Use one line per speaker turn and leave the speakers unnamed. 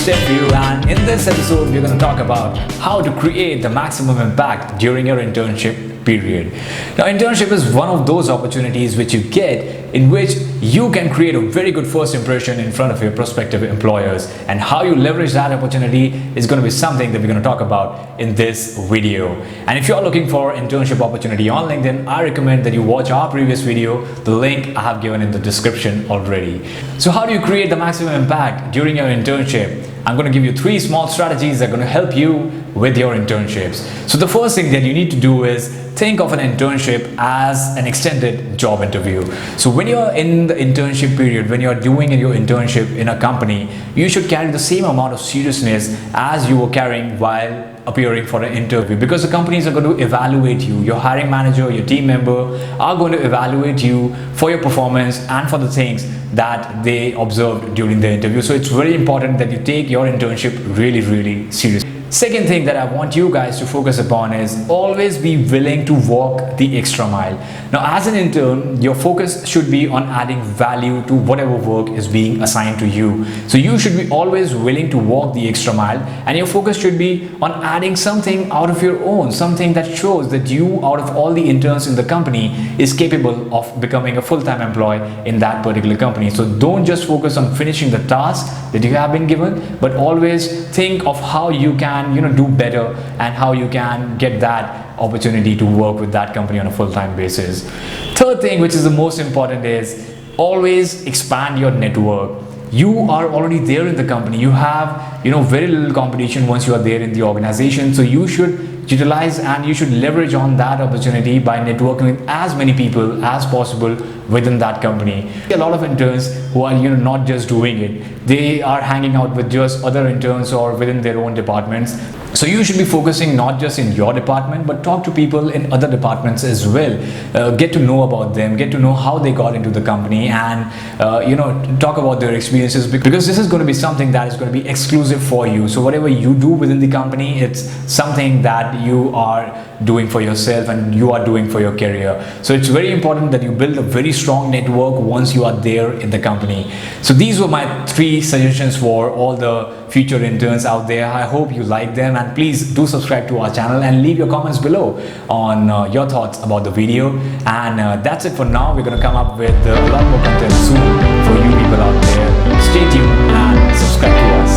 Stepvue, and in this episode we're going to talk about how to create the maximum impact during your internship period. Now, internship is one of those opportunities which you get in which you can create a very good first impression in front of your prospective employers, and how you leverage that opportunity is going to be something that we're going to talk about in this video. And if you're looking for internship opportunity on LinkedIn, I recommend that you watch our previous video. The link I have given in the description already. So how do you create the maximum impact during your internship? I'm going to give you 3 small strategies that are going to help you with your internships. So the first thing that you need to do is think of an internship as an extended job interview. So when you're in the internship period, when you're doing your internship in a company, you should carry the same amount of seriousness as you were carrying while appearing for an interview, because the companies are going to evaluate you. Your hiring manager, your team member are going to evaluate you for your performance and for the things that they observed during the interview. So it's very important that you take your internship really seriously. Second thing that I want you guys to focus upon is always be willing to walk the extra mile. Now, as an intern, your focus should be on adding value to whatever work is being assigned to you. So you should be always willing to walk the extra mile, and your focus should be on adding something out of your own, something that shows that you, out of all the interns in the company, is capable of becoming a full-time employee in that particular company. So don't just focus on finishing the task that you have been given, but always think of how you can do better and how you can get that opportunity to work with that company on a full-time basis. Third thing, which is the most important, is always expand your network. You are already there in the company. You have very little competition once you are there in the organization. So you should utilize and you should leverage on that opportunity by networking with as many people as possible within that company. A lot of interns who are not just doing it, they are hanging out with just other interns or within their own departments. So you should be focusing not just in your department, but talk to people in other departments as well. Get to know about them, get to know how they got into the company, and talk about their experiences, because this is going to be something that is going to be exclusive for you. So whatever you do within the company, it's something that you are doing for yourself and you are doing for your career. So it's very important that you build a very strong network once you are there in the company. So these were my 3 suggestions for all the future interns out there. I hope you like them, and please do subscribe to our channel and leave your comments below on your thoughts about the video. And that's it for now. We're going to come up with a lot more content soon for you people out there. Stay tuned and subscribe to us.